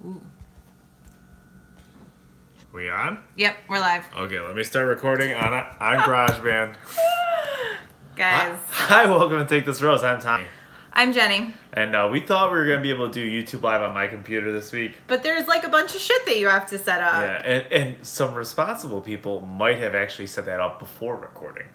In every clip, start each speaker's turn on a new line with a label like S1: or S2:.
S1: Ooh.
S2: We on?
S1: Yep, we're live.
S2: Okay, let me start recording on GarageBand.
S1: Guys.
S2: Hi, welcome to Take This Rose. I'm Tommy.
S1: I'm Jenny.
S2: And we thought we were going to be able to do YouTube Live on my computer this week.
S1: But there's like a bunch of shit that you have to set up.
S2: Yeah, and some responsible people might have actually set that up before recording.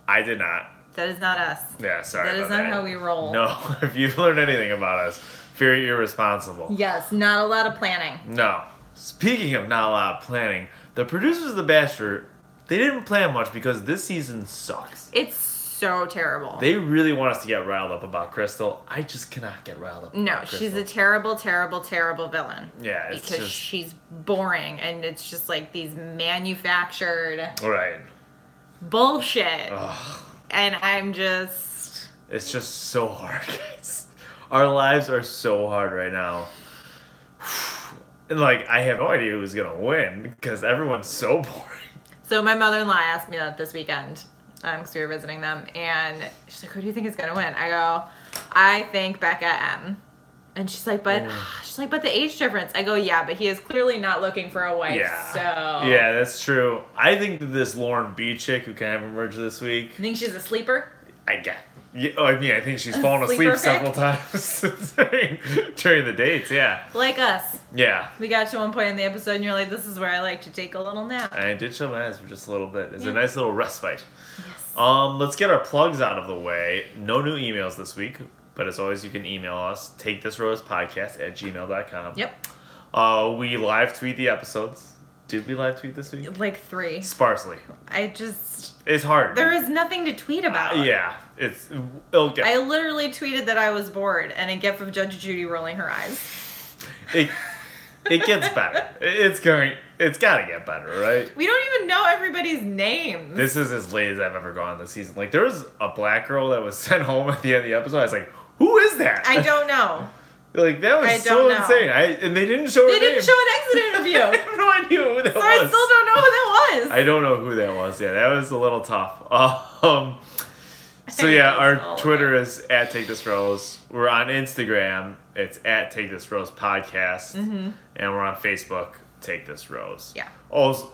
S2: I did not.
S1: That is not us.
S2: Yeah, sorry
S1: That is
S2: about
S1: not how we roll.
S2: No, if you've learned anything about us, very irresponsible.
S1: Yes, not a lot of planning.
S2: No. Speaking of not a lot of planning, the producers of The Bachelor, they didn't plan much because this season sucks.
S1: It's so terrible.
S2: They really want us to get riled up about Crystal. I just cannot get riled up about Crystal.
S1: She's a terrible, terrible, terrible villain.
S2: Yeah, it's
S1: because she's boring and it's just like these manufactured
S2: right
S1: bullshit.
S2: Ugh.
S1: And I'm just...
S2: It's just so hard, guys. Our lives are so hard right now. And, like, I have no idea who's going to win because everyone's so boring.
S1: So my mother-in-law asked me that this weekend because we were visiting them. And she's like, who do you think is going to win? I go, I think Becca M. And she's like, but the age difference. I go, yeah, but he is clearly not looking for a wife.
S2: Yeah.
S1: So
S2: Yeah, that's true. I think that this Lauren B chick who kind of emerged this week.
S1: You think she's a sleeper?
S2: I guess. Yeah, I mean, I think she's fallen asleep several times during the dates, yeah.
S1: Like us.
S2: Yeah.
S1: We got to one point in the episode and you're like, this is where I like to take a little nap.
S2: I did show my eyes for just a little bit. It's a nice little respite.
S1: Yes.
S2: Let's get our plugs out of the way. No new emails this week, but as always, you can email us, takethisrosepodcast@gmail.com.
S1: Yep.
S2: We live tweet the episodes. Did we live tweet this week?
S1: Like 3.
S2: Sparsely.
S1: It's
S2: hard.
S1: There is nothing to tweet about.
S2: Yeah.
S1: I literally tweeted that I was bored and a gif of Judge Judy rolling her eyes.
S2: It gets better. It's got to get better, right?
S1: We don't even know everybody's names.
S2: This is as late as I've ever gone this season. Like, there was a black girl that was sent home at the end of the episode. I was like, who is that?
S1: I don't know.
S2: Like, that was so insane. And they didn't show her name.
S1: They didn't show an exit interview.
S2: I have no idea who that was.
S1: So I still don't know who that was.
S2: I don't know who that was. Yeah, that was a little tough. So yeah, our Twitter is @TakeThisRose. We're on Instagram. It's @TakeThisRosePodcast.
S1: Mm-hmm.
S2: And we're on Facebook, Take This Rose.
S1: Yeah.
S2: Also,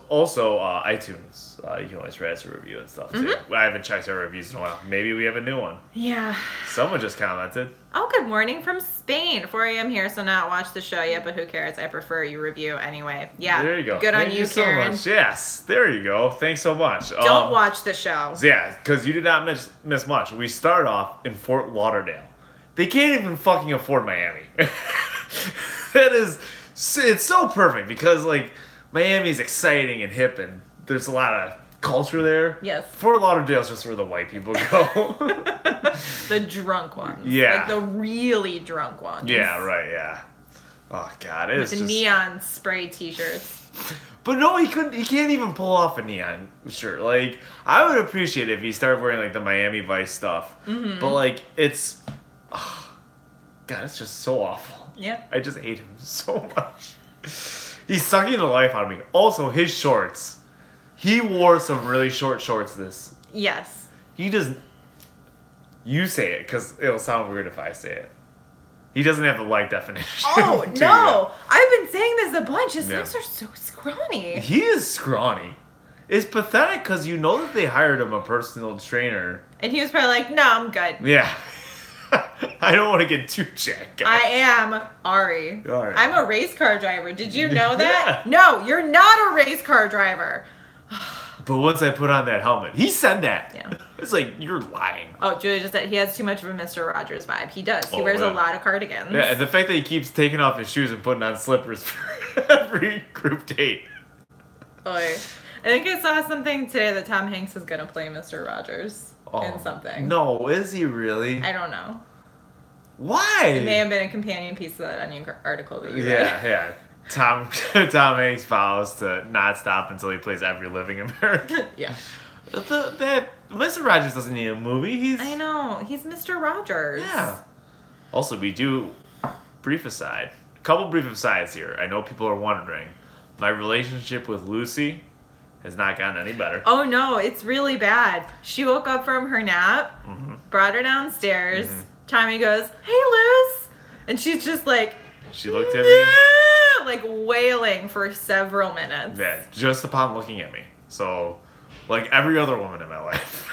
S2: iTunes. You can always write us a review and stuff, too.
S1: Mm-hmm.
S2: I haven't checked our reviews in a while. Maybe we have a new one.
S1: Yeah.
S2: Someone just commented.
S1: Oh, good morning from Spain. 4 a.m. here, so not watch the show yet, but who cares? I prefer you review anyway. Yeah.
S2: There you go.
S1: Good on you, Karen.
S2: So much. Yes. There you go. Thanks so much.
S1: Don't watch the show.
S2: Yeah, because you did not miss much. We start off in Fort Lauderdale. They can't even fucking afford Miami. It's so perfect because, like, Miami's exciting and hip and there's a lot of culture there.
S1: Yes.
S2: Fort Lauderdale's just where the white people go.
S1: The drunk ones.
S2: Yeah.
S1: Like the really drunk ones.
S2: Yeah, right, yeah. Oh, God. It's
S1: With the neon spray t-shirts.
S2: But no, he can't even pull off a neon shirt. Like, I would appreciate it if he started wearing, like, the Miami Vice stuff.
S1: Mm-hmm.
S2: But, like, it's... Oh, God, it's just so awful.
S1: Yeah.
S2: I just hate him so much. He's sucking the life out of me. Also, his shorts. He wore some really short shorts this.
S1: Yes.
S2: He doesn't... You say it, because it'll sound weird if I say it. He doesn't have the light definition.
S1: Oh, no. I've been saying this a bunch. His legs are so scrawny.
S2: He is scrawny. It's pathetic, because you know that they hired him a personal trainer.
S1: And he was probably like, no, I'm good.
S2: Yeah. I don't want to get too jacked, guys.
S1: I am Ari.
S2: Right.
S1: I'm a race car driver. Did you know that?
S2: Yeah.
S1: No, you're not a race car driver.
S2: But once I put on that helmet, he said that.
S1: Yeah.
S2: It's like, you're lying.
S1: Oh, Julia just said he has too much of a Mr. Rogers vibe. He does. He wears a lot of cardigans.
S2: Yeah, and the fact that he keeps taking off his shoes and putting on slippers for every group date.
S1: Oy. I think I saw something today that Tom Hanks is going to play Mr. Rogers in something.
S2: No, is he really?
S1: I don't know.
S2: Why?
S1: It may have been a companion piece to that Onion article that you read.
S2: Yeah. Tom Hanks vows to not stop until he plays every living American.
S1: Yeah.
S2: Mr. Rogers doesn't need a movie.
S1: I know. He's Mr. Rogers.
S2: Yeah. Also, we do... A couple brief asides here. I know people are wondering. My relationship with Lucy has not gotten any better.
S1: Oh, no. It's really bad. She woke up from her nap, brought her downstairs. Tommy goes, hey, Luce. And she's just like...
S2: She looked at me.
S1: like wailing for several minutes.
S2: Yeah, just upon looking at me. So, like every other woman in my life,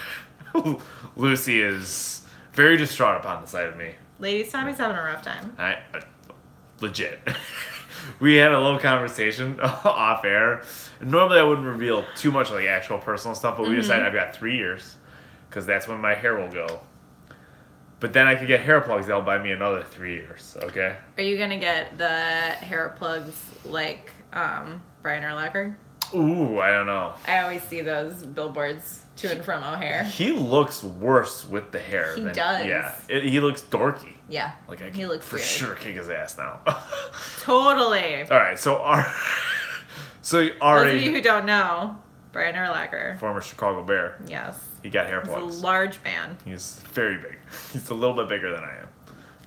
S2: Lucy is very distraught upon the sight of me.
S1: Ladies, Tommy's having a rough time.
S2: Legit. We had a little conversation off air. Normally, I wouldn't reveal too much like actual personal stuff, but we decided I've got 3 years because that's when my hair will go. But then I could get hair plugs. That'll buy me another 3 years. Okay.
S1: Are you gonna get the hair plugs like Brian Urlacher?
S2: Ooh, I don't know.
S1: I always see those billboards to and from O'Hare.
S2: He looks worse with the hair.
S1: He does.
S2: Yeah, he looks dorky.
S1: Yeah.
S2: Like I
S1: he
S2: can
S1: looks
S2: for
S1: weird.
S2: sure kick his ass now.
S1: Totally.
S2: All right, so
S1: Those
S2: Arie,
S1: of you who don't know, Brian Urlacher.
S2: former Chicago Bear,
S1: Yes.
S2: he got hair
S1: He's
S2: plugs.
S1: a large man.
S2: He's very big. He's a little bit bigger than I am.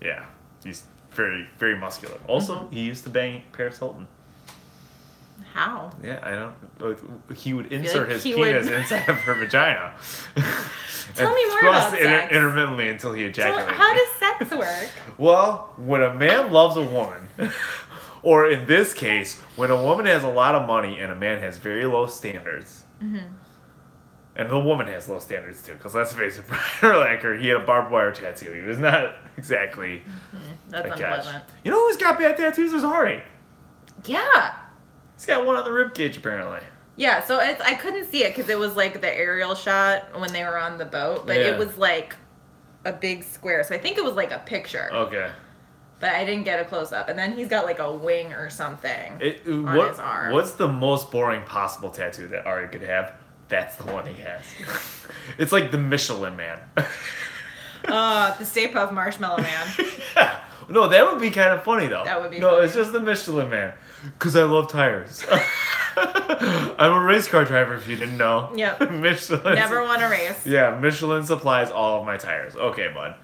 S2: Yeah, he's very, very muscular. Also, he used to bang Paris Hilton.
S1: How?
S2: Yeah, I don't. He would insert his
S1: he
S2: penis
S1: would-
S2: inside of her vagina.
S1: Tell me more
S2: thrust
S1: about
S2: it
S1: sex.
S2: intermittently until he
S1: So
S2: ejaculated.
S1: how does sex work?
S2: Well, when a man loves a woman, or in this case, when a woman has a lot of money and a man has very low standards, and the woman has low standards too, because let's face it, Brian Urlacher, he had a barbed wire tattoo. He was not exactly
S1: That's
S2: a catch.
S1: unpleasant.
S2: You know who's got bad tattoos? There's Arie.
S1: Yeah.
S2: He's got one on the rib cage apparently.
S1: Yeah, so I couldn't see it because it was like the aerial shot when they were on the boat, but
S2: Yeah.
S1: it was like a big square. So I think it was like a picture,
S2: Okay.
S1: but I didn't get a close up. And then he's got like a wing or something on his arm.
S2: What's the most boring possible tattoo that Arie could have? That's the one he has. It's like the Michelin Man.
S1: The Stay Puft Marshmallow Man.
S2: Yeah. No, that would be kind of funny though.
S1: That would be
S2: No,
S1: funny.
S2: it's just the Michelin Man. Because I love tires. I'm a race car driver if you didn't know.
S1: Yep.
S2: Michelin.
S1: Never won a race.
S2: Yeah, Michelin supplies all of my tires. Okay, bud.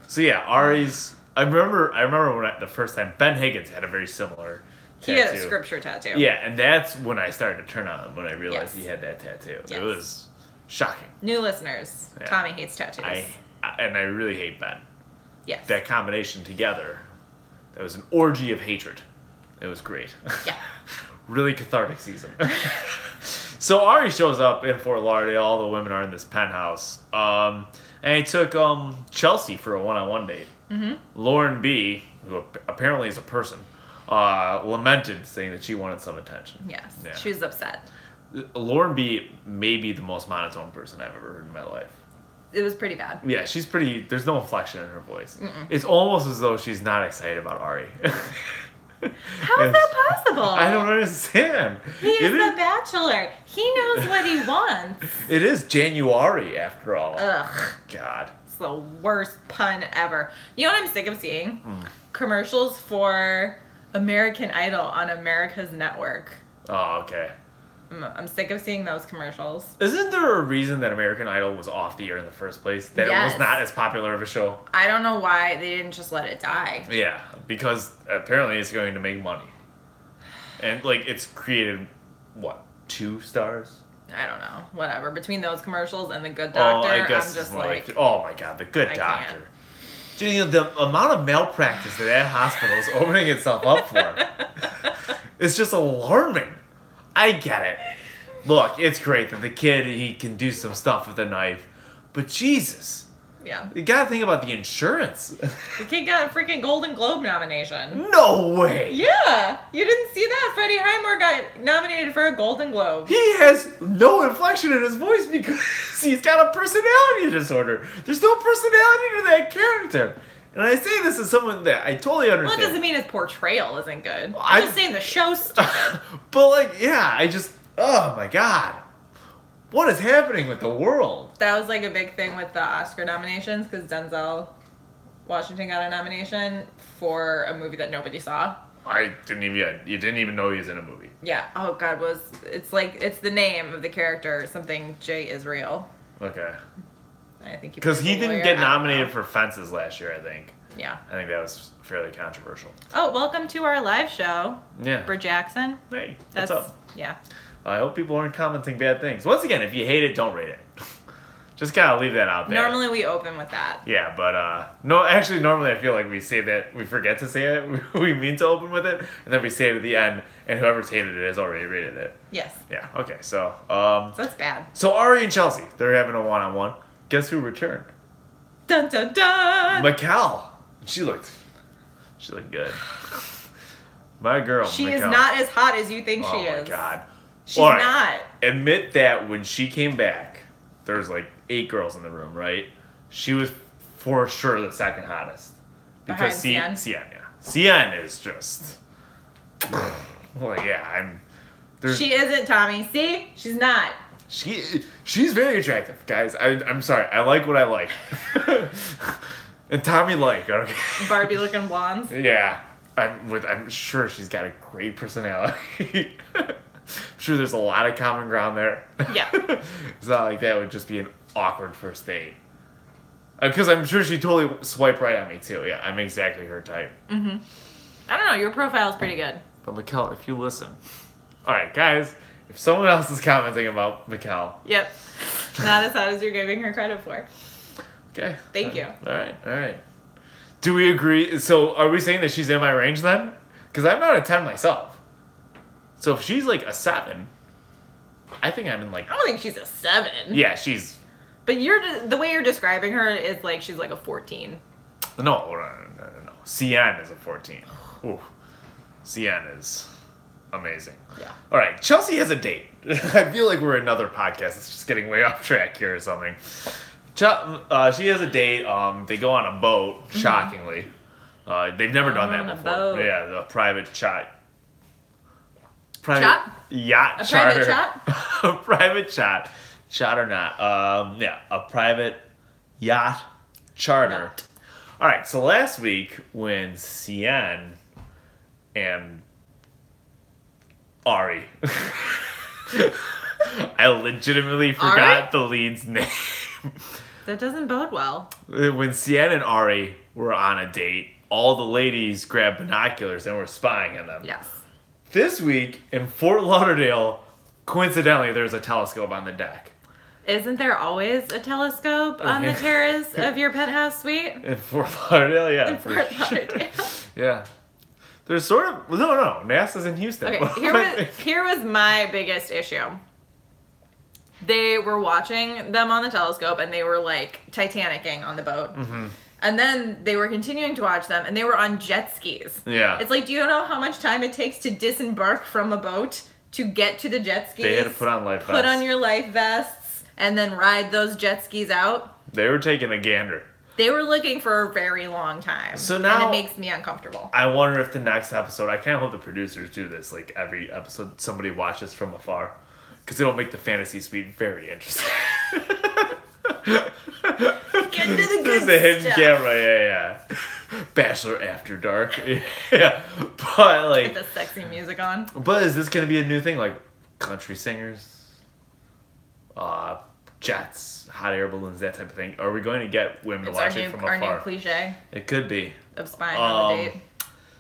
S2: So yeah, Arie's. I remember when the first time Ben Higgins had a very similar
S1: He
S2: tattoo.
S1: had a scripture tattoo.
S2: Yeah, and that's when I started to turn on him when I realized
S1: Yes.
S2: he had that tattoo.
S1: Yes.
S2: It was shocking.
S1: New listeners,
S2: Yeah.
S1: Tommy hates tattoos.
S2: And I really hate Ben.
S1: Yes.
S2: That combination together, that was an orgy of hatred. It was great.
S1: Yeah.
S2: Really cathartic season. So Arie shows up in Fort Lauderdale. All the women are in this penthouse. And he took Chelsea for a one-on-one date. Lauren B., who apparently is a person, lamented, saying that she wanted some attention.
S1: Yes.
S2: Yeah.
S1: She was upset.
S2: Lauren B. may be the most monotone person I've ever heard in my life.
S1: It was pretty bad.
S2: Yeah, she's pretty. There's no inflection in her voice. It's almost as though she's not excited about Arie.
S1: How is that possible?
S2: I don't understand.
S1: He is
S2: It
S1: the Bachelor. He knows what he wants.
S2: It is January after all.
S1: Ugh.
S2: God.
S1: It's the worst pun ever. You know what I'm sick of seeing? Commercials for American Idol on America's network.
S2: Oh, okay.
S1: I'm sick of seeing those commercials.
S2: Isn't there a reason that American Idol was off the air in the first place? That it
S1: Yes.
S2: was not as popular of a show?
S1: I don't know why they didn't just let it die.
S2: Yeah, because apparently it's going to make money. And, like, it's created, what, 2 stars?
S1: I don't know. Whatever. Between those commercials and The Good
S2: Oh,
S1: Doctor,
S2: I guess
S1: I'm
S2: it's
S1: just
S2: more
S1: like,
S2: oh my God, the Good
S1: I
S2: Doctor.
S1: can't.
S2: Dude, you know, the amount of malpractice that hospital is opening itself up for, it's just alarming. I get it. Look, it's great that the kid, he can do some stuff with a knife, but Jesus,
S1: yeah.
S2: you gotta think about the insurance.
S1: The kid got a freaking Golden Globe nomination.
S2: No way!
S1: Yeah, you didn't see that? Freddie Highmore got nominated for a Golden Globe.
S2: He has no inflection in his voice because he's got a personality disorder. There's no personality to that character. And I say this as someone that I totally
S1: Well,
S2: understand.
S1: it doesn't mean his portrayal isn't good.
S2: I-
S1: I'm just saying the show's stupid.
S2: But, like, yeah, oh my God. What is happening with the world?
S1: That was like a big thing with the Oscar nominations because Denzel Washington got a nomination for a movie that nobody saw.
S2: You didn't even know he was in a movie.
S1: Yeah. Oh God, it's the name of the character, something J. Israel.
S2: Okay.
S1: I think
S2: Because he didn't get nominated for Fences last year, I think.
S1: Yeah.
S2: I think that was fairly controversial.
S1: Oh, welcome to our live show,
S2: Yeah.
S1: Bert Jackson.
S2: Hey,
S1: That's
S2: what's up?
S1: yeah.
S2: I hope people aren't commenting bad things. Once again, if you hate it, don't rate it. Just gotta leave that out there.
S1: Normally we open with that.
S2: Yeah, but no, actually, normally I feel like we say that, we forget to say it. We mean to open with it, and then we say it at the end, and whoever's hated it has already rated it.
S1: Yes.
S2: Yeah, okay, so.
S1: So that's bad.
S2: So Ari and Chelsea, they're having a one-on-one. Guess who returned?
S1: Dun dun dun!
S2: Mikal. She looked good. My girl,
S1: She
S2: Mikal.
S1: is not as hot as you think she is.
S2: Oh, my God.
S1: She's not.
S2: Admit that when she came back, there was like 8 girls in the room, right? She was for sure the second hottest. Because
S1: Behind
S2: Cien, yeah. Cien is just... Well, yeah,
S1: She isn't, Tommy. See? She's not.
S2: She's very attractive, guys. I'm sorry. I like what I like. And Tommy okay.
S1: Barbie looking blondes.
S2: Yeah. I'm sure she's got a great personality. I'm sure there's a lot of common ground there.
S1: Yeah.
S2: It's not like that would just be an awkward first date. Because I'm sure she'd totally swipe right on me, too. Yeah, I'm exactly her type.
S1: Mm-hmm. I don't know. Your profile's pretty good.
S2: But Mikal, if you listen. Alright, guys. If someone else is commenting about Mikal.
S1: Yep. Not as hot as you're giving her credit for.
S2: Okay.
S1: Thank you.
S2: Alright. Do we agree? So, are we saying that she's in my range then? Because I'm not a 10 myself. So, if she's like a 7, I think I'm in like...
S1: I don't think she's a 7.
S2: Yeah, she's...
S1: But the way you're describing her is like she's like a 14.
S2: No. Cien is a 14. Ooh. Cien is amazing.
S1: Yeah.
S2: Alright, Chelsea has a date. I feel like we're another podcast. It's just getting way off track here or something. She has a date. They go on a boat, shockingly. They've never done that before.
S1: Boat.
S2: Yeah, the private yacht
S1: A
S2: charter.
S1: private shot?
S2: A private yacht. Shot or not. Yeah, a private yacht charter. All right, so last week when Cien and Ari... I legitimately forgot the lead's name.
S1: That doesn't bode well.
S2: When Cien and Ari were on a date, all the ladies grabbed binoculars and were spying on them.
S1: Yes.
S2: This week in Fort Lauderdale, coincidentally, there's a telescope on the deck.
S1: Isn't there always a telescope on the terrace of your penthouse suite?
S2: In Fort Lauderdale, yeah.
S1: In Fort Lauderdale.
S2: Yeah. There's sort of... No. NASA's in Houston.
S1: Okay, here was my biggest issue. They were watching them on the telescope, and they were, like, Titanicing on the boat. Mm-hmm. And then they were continuing to watch them, and they were on jet skis.
S2: Yeah.
S1: It's like, do you know how much time it takes to disembark from a boat to get to the jet skis?
S2: They had to put on life vests.
S1: Put on your life vests, and then ride those jet skis out.
S2: They were taking a gander.
S1: They were looking for a very long time.
S2: So now...
S1: And it makes me uncomfortable.
S2: I wonder if the next episode... I kind of hope the producers do this. Like, every episode, somebody watches from afar. Because it'll make the fantasy suite very interesting.
S1: Get into the good
S2: There's a hidden
S1: stuff.
S2: camera, yeah. Bachelor After Dark. Yeah. But, like...
S1: With the sexy music on.
S2: But is this going to be a new thing? Like, country singers? Jets, hot air balloons, that type of thing. Are we going to get women to watch it from afar?
S1: Our new cliche.
S2: It could be.
S1: Of spying on the date.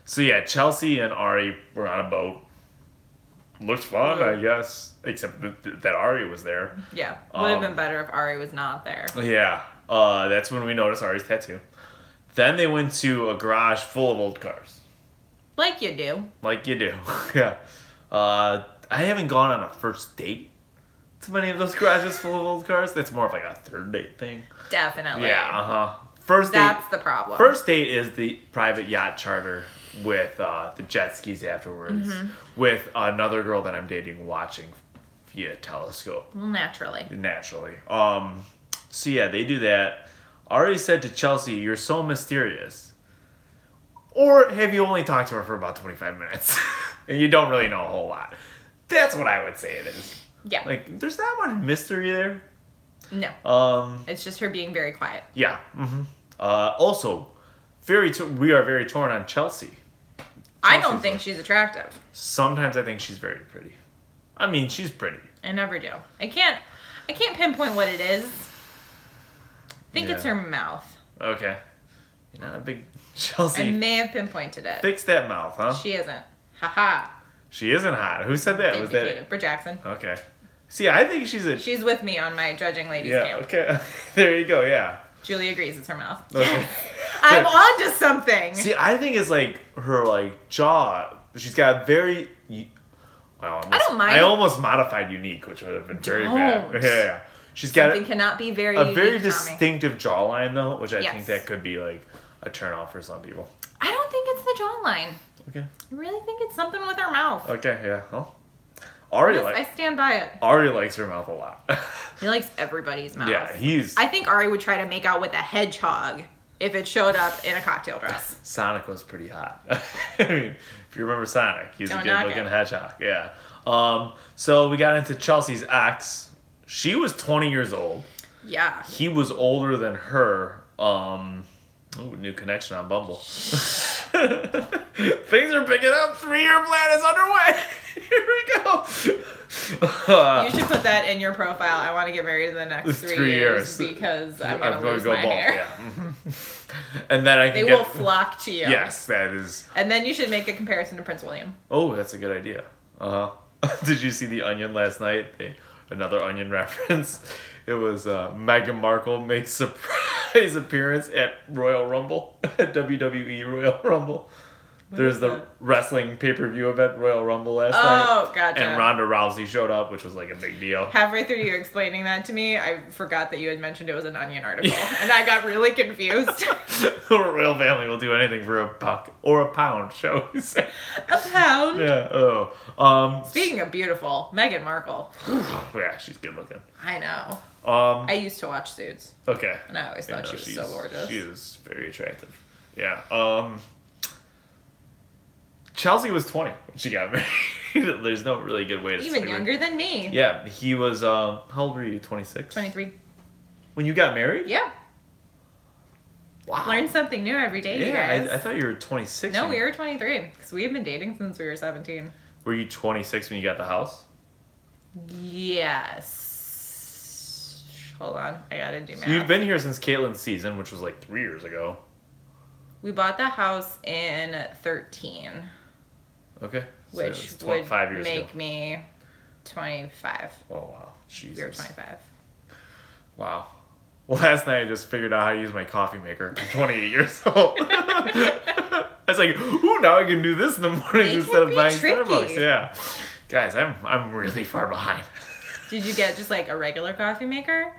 S2: So yeah, Chelsea and Ari were on a boat. Looked fun, I guess. Except that Ari was there.
S1: Yeah. Would have been better if Ari was not there.
S2: Yeah. That's when we noticed Ari's tattoo. Then they went to a garage full of old cars.
S1: Like you do.
S2: Like you do. Yeah. I haven't gone on a first date to many of those garages full of old cars. That's more of like a third date thing.
S1: Definitely.
S2: Yeah, First date.
S1: That's the problem.
S2: First date is the private yacht charter with the jet skis afterwards, with another girl that I'm dating watching via telescope.
S1: Well, naturally.
S2: So yeah, they do that. Ari said to Chelsea, "You're so mysterious." Or have you only talked to her for about 25 minutes and you don't really know a whole lot? That's what I would say it is.
S1: Yeah.
S2: Like, there's not much mystery there.
S1: No. It's just her being very quiet.
S2: Yeah. Mm-hmm. Also, we are very torn on Chelsea.
S1: I don't think she's attractive.
S2: Sometimes I think she's very pretty. I mean, she's pretty.
S1: I never do. I can't pinpoint what it is. I think it's her mouth.
S2: Okay. You're not a big Chelsea.
S1: I may have pinpointed it.
S2: Fix that mouth, huh?
S1: She isn't. Haha.
S2: She isn't hot. Who said that? Was that
S1: Britt Jackson.
S2: Okay. See, I think she's
S1: She's with me on my judging ladies camp.
S2: Okay. There you go, yeah.
S1: Julie agrees it's her mouth.
S2: Okay.
S1: I'm onto something.
S2: See, I think it's like her like jaw. She's got a very.
S1: I don't mind.
S2: I almost modified unique, which would have been very bad. Yeah. She's got
S1: something cannot be very
S2: a very
S1: unique,
S2: distinctive jawline though, which I
S1: Yes.
S2: think that could be like a turn off for some people.
S1: I don't think it's the jawline.
S2: Okay.
S1: I really think it's something with her mouth.
S2: Okay. Yeah. Well, Arie
S1: I stand by it.
S2: Arie likes her mouth a lot.
S1: He likes everybody's mouth.
S2: Yeah,
S1: I think Arie would try to make out with a hedgehog if it showed up in a cocktail dress.
S2: Sonic was pretty hot. I mean, if you remember Sonic, he's a good-looking hedgehog. Yeah. So we got into Chelsea's ex. She was 20 years old.
S1: Yeah.
S2: He was older than her. Ooh, new connection on Bumble. Things are picking up. 3-year plan is underway. Here we go.
S1: You should put that in your profile. I want to get married in the next 3 years because I'm going to lose my hair.
S2: Yeah. And then
S1: they will flock to you.
S2: Yes, that is.
S1: And then you should make a comparison to Prince William.
S2: Oh, that's a good idea. Did you see The Onion last night? Another Onion reference. It was Meghan Markle makes surprise appearance at Royal Rumble, at WWE Royal Rumble. There's the wrestling pay-per-view event, Royal Rumble last night.
S1: Oh, gotcha.
S2: And Ronda Rousey showed up, which was like a big deal.
S1: Halfway through you explaining that to me, I forgot that you had mentioned it was an Onion article. And I got really confused.
S2: The royal family will do anything for a buck or a pound, shall we say.
S1: A pound?
S2: Yeah,
S1: Speaking of beautiful, Meghan Markle.
S2: Yeah, she's good looking.
S1: I know. I used to watch Suits.
S2: Okay.
S1: And I always thought she was so gorgeous.
S2: She is very attractive. Yeah. Chelsea was 20 when she got married. There's no really good way to say it.
S1: Even younger than me.
S2: Yeah, he was, how old were you, 26?
S1: 23.
S2: When you got married?
S1: Yeah.
S2: Wow.
S1: Learn something new every day, you guys.
S2: I thought you were 26.
S1: No, we were 23. Because we have been dating since we were 17.
S2: Were you 26 when you got the house?
S1: Yes. Hold on. I gotta do math.
S2: So you've been here since Caitlin's season, which was like 3 years ago.
S1: We bought the house in 13.
S2: Okay.
S1: Which
S2: so
S1: would
S2: 5 years
S1: make
S2: ago.
S1: me 25.
S2: Oh, wow. Jesus.
S1: We were 25.
S2: Wow. Well, last night I just figured out how to use my coffee maker. I'm 28 years old. I was like, ooh, now I can do this in the morning instead of buying Starbucks. Yeah. Guys, I'm really far behind.
S1: Did you get just like a regular coffee maker?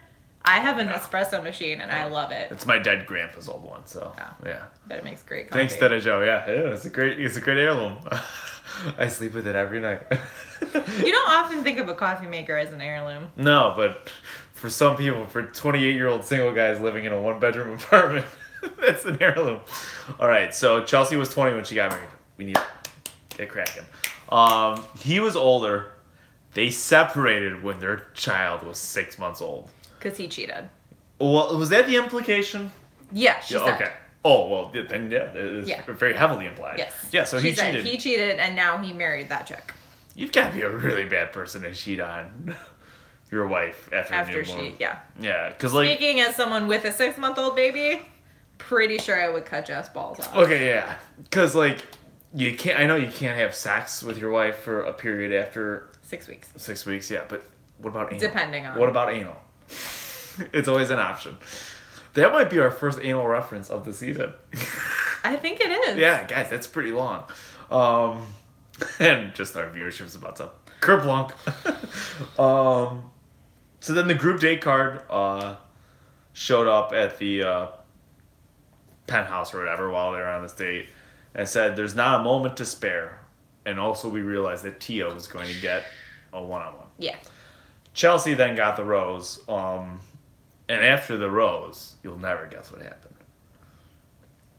S1: I have an espresso machine and I love it.
S2: It's my dead grandpa's old one, so yeah.
S1: But it makes great coffee.
S2: Thanks, Dada Joe. Yeah, it's a great heirloom. I sleep with it every night.
S1: You don't often think of a coffee maker as an heirloom.
S2: No, but for some people, for 28-year-old single guys living in a 1-bedroom apartment, that's an heirloom. All right, so Chelsea was 20 when she got married. We need to get cracking. He was older. They separated when their child was 6 months old.
S1: Because he cheated.
S2: Well, was that the implication?
S1: Yeah, she said.
S2: Okay. Oh, well, then it is very heavily implied.
S1: Yes.
S2: Yeah, so he cheated.
S1: He cheated, and now he married that chick.
S2: You've got to be a really bad person to cheat on your wife after she,
S1: yeah.
S2: Yeah, because like...
S1: Speaking as someone with a 6-month-old baby, pretty sure I would cut Jeff's balls off.
S2: Okay, yeah. Because, like, I know you can't have sex with your wife for a period after...
S1: 6 weeks.
S2: 6 weeks, yeah, but what about anal?
S1: Depending on...
S2: What about anal? It's always an option. That might be our first anal reference of the season.
S1: I think it is.
S2: Yeah, guys, that's pretty long. And just our viewership's about to kerplunk. So then the group date card showed up at the penthouse or whatever while they were on this date and said there's not a moment to spare. And also we realized that Tia was going to get a one-on-one.
S1: Yeah.
S2: Chelsea then got the rose. And after the rose, you'll never guess what happened.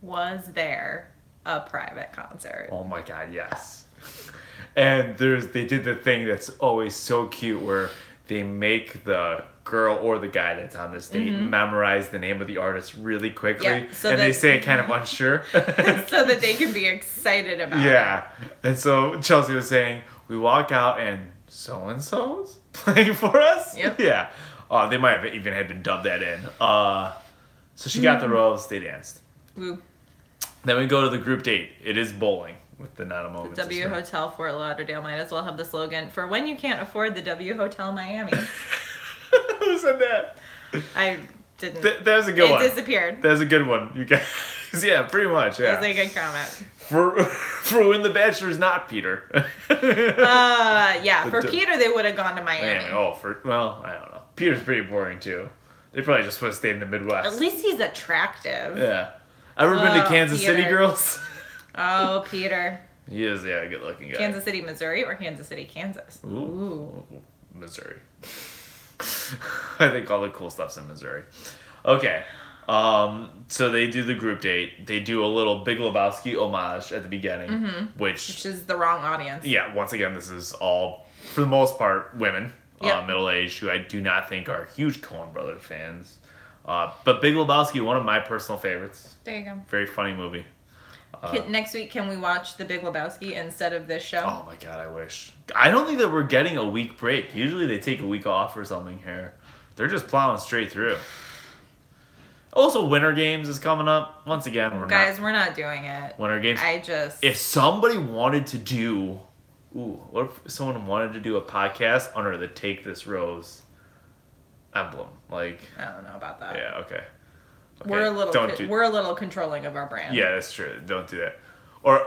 S1: Was there a private concert?
S2: Oh my God, yes. And they did the thing that's always so cute where they make the girl or the guy that's on this date memorize the name of the artist really quickly. Yeah, and they say it kind of unsure.
S1: So that they can be excited about it.
S2: Yeah. And so Chelsea was saying, we walk out and so-and-so's playing for us?
S1: Yep.
S2: Yeah. They might have even had to dub that in. So she got the rose. They danced.
S1: Woo.
S2: Then we go to the group date. It is bowling. with the Nana moments.
S1: The W Hotel Fort Lauderdale might as well have the slogan for when you can't afford the W Hotel Miami.
S2: Who said that?
S1: I didn't.
S2: That was a good one.
S1: It disappeared.
S2: That was a good one. You guys, yeah, pretty much. Yeah.
S1: That was a good comment.
S2: For when the Bachelor's not Peter.
S1: Yeah. For Peter, they would have gone to Miami.
S2: I don't know. Peter's pretty boring too. They probably just would have stayed in the Midwest.
S1: At least he's attractive.
S2: Yeah. Ever been to Kansas City, girls?
S1: Oh, Peter.
S2: He is, a good-looking guy.
S1: Kansas City, Missouri, or Kansas City, Kansas?
S2: Ooh. Missouri. I think all the cool stuff's in Missouri. Okay. So they do the group date. They do a little Big Lebowski homage at the beginning, which is the wrong audience. Yeah, once again, this is all, for the most part, women, middle-aged, who I do not think are huge Coen Brothers fans. But Big Lebowski, one of my personal favorites. There you go. Very funny movie. Next week, can we watch The Big Lebowski instead of this show? Oh my god, I wish. I don't think that we're getting a week break. Usually they take a week off or something here. They're just plowing straight through. Also, Winter Games is coming up. Once again, we're not doing it. Winter Games. If somebody wanted to do... what if someone wanted to do a podcast under the Take This Rose emblem? Like... I don't know about that. Yeah, okay. We're a little controlling of our brand. Yeah, that's true. Don't do that. Or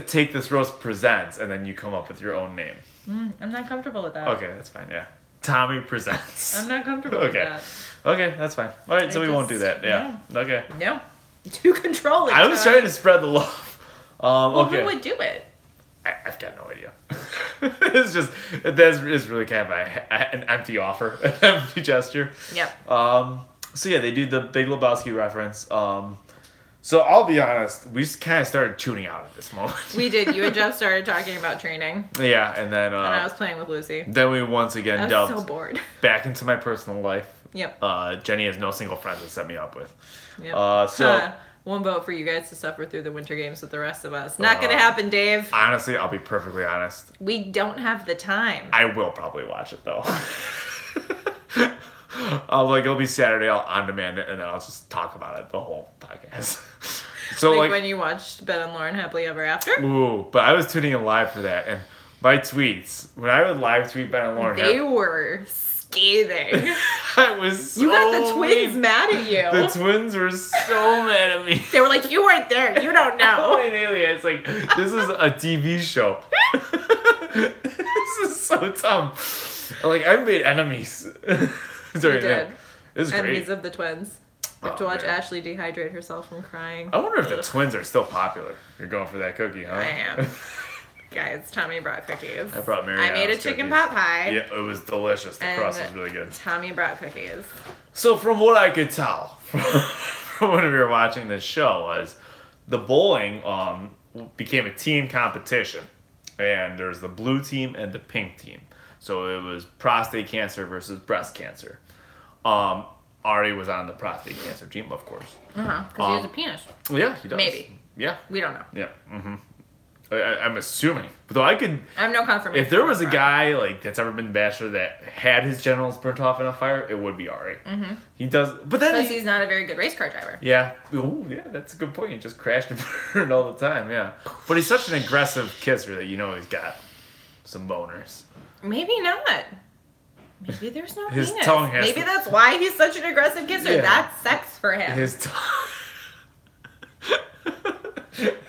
S2: Take This Rose presents, and then you come up with your own name. I'm not comfortable with that. Okay, that's fine. Yeah, Tommy presents. I'm not comfortable with that. Okay, that's fine. All right, so we won't do that. Yeah. Okay. No. Too controlling. I was trying to spread the love. Okay. Who would do it? I've got no idea. It's just it's really kind of an empty offer, an empty gesture. Yep. So yeah, they do the Big Lebowski reference. So I'll be honest, we just kind of started tuning out at this moment. We did. You and Jeff started talking about training. Yeah, and then... and I was playing with Lucy. Then we once again delved so bored. Back into my personal life. Yep. Jenny has no single friends to set me up with. Yep. So... one vote for you guys to suffer through the Winter Games with the rest of us. Not gonna happen, Dave. Honestly, I'll be perfectly honest. We don't have the time. I will probably watch it, though. It'll be Saturday, I'll on-demand it, and then I'll just talk about it the whole podcast. So when you watched Ben and Lauren Happily Ever After? Ooh, but I was tuning in live for that, and my tweets, when I would live tweet Ben and Lauren They were scathing. I was so You got the twins mad at you. The twins were so mad at me. They were like, you weren't there, you don't know. It's like, this is a TV show. This is so dumb. Like, I've made enemies. Sorry, did. It was Enemies great. Of the twins. You have to watch Ashley dehydrate herself from crying. I wonder if the twins are still popular. You're going for that cookie, huh? I am. Guys, Tommy brought cookies. I brought Mary. I made a chicken pot pie. Yeah, it was delicious. The crust was really good. Tommy brought cookies. So from what I could tell from when we were watching this show was the bowling became a team competition. And there's the blue team and the pink team. So it was prostate cancer versus breast cancer. Arie was on the prostate cancer team, of course. Because he has a penis. Yeah, he does. Maybe. Yeah. We don't know. Yeah. Mm-hmm. I'm assuming. Though I have no confirmation. If there was a guy that's ever been Bachelor that had his genitals burnt off in a fire, it would be Arie. Mm-hmm. He does, but then he's not a very good race car driver. Yeah. Ooh, yeah, that's a good point. He just crashed and burned all the time. Yeah. But he's such an aggressive kisser that he's got some boners. Maybe not. Maybe there's no his penis. Tongue has Maybe that's why he's such an aggressive kisser. Yeah. That's sex for him.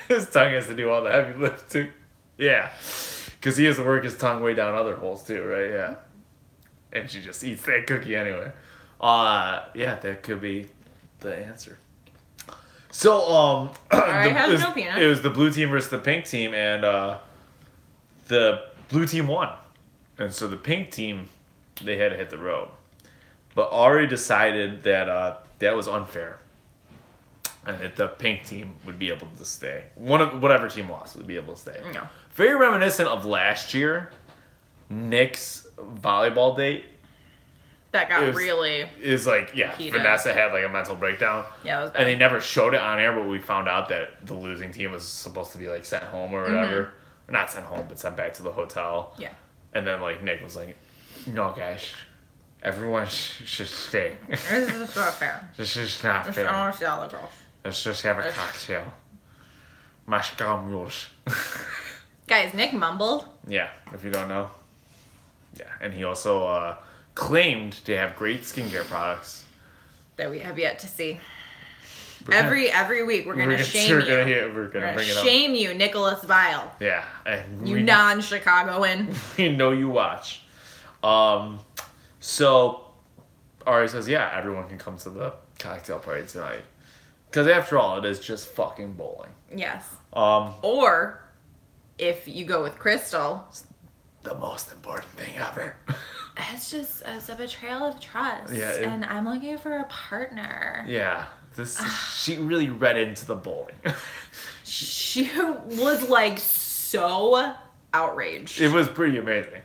S2: His tongue has to do all the heavy lifting. Yeah. Because he has to work his tongue way down other holes too, right? Yeah. And she just eats that cookie anyway. Yeah, that could be the answer. So, it was the blue team versus the pink team, and the blue team won. And so the pink team, they had to hit the road. But Arie decided that that was unfair. And that the pink team would be able to stay. Whatever team lost would be able to stay. No. Very reminiscent of last year, Nick's volleyball date. That got heated. Vanessa had a mental breakdown. Yeah, it was bad. And they never showed it on air, but we found out that the losing team was supposed to be sent home or whatever. Mm-hmm. Or not sent home, but sent back to the hotel. Yeah. And then Nick was like, no guys, everyone should stay. This is not fair. This is not fair. Let's just have a cocktail. Mashka Mules.
S1: Guys, Nick mumbled.
S2: Yeah, if you don't know. Yeah, and he also claimed to have great skincare products.
S1: That we have yet to see. Every week we're gonna shame you.
S2: We're gonna bring it up.
S1: Shame you, Nicholas Vile.
S2: Yeah, and
S1: you non-Chicagoan.
S2: We know you watch. So Arie says, yeah, everyone can come to the cocktail party tonight. Because after all, it is just fucking bowling.
S1: Yes. Or if you go with Crystal,
S2: it's the most important thing ever.
S1: It's just a betrayal of trust.
S2: Yeah,
S1: and I'm looking for a partner.
S2: Yeah. She really read into the bowling.
S1: She was like so outraged.
S2: It was pretty amazing.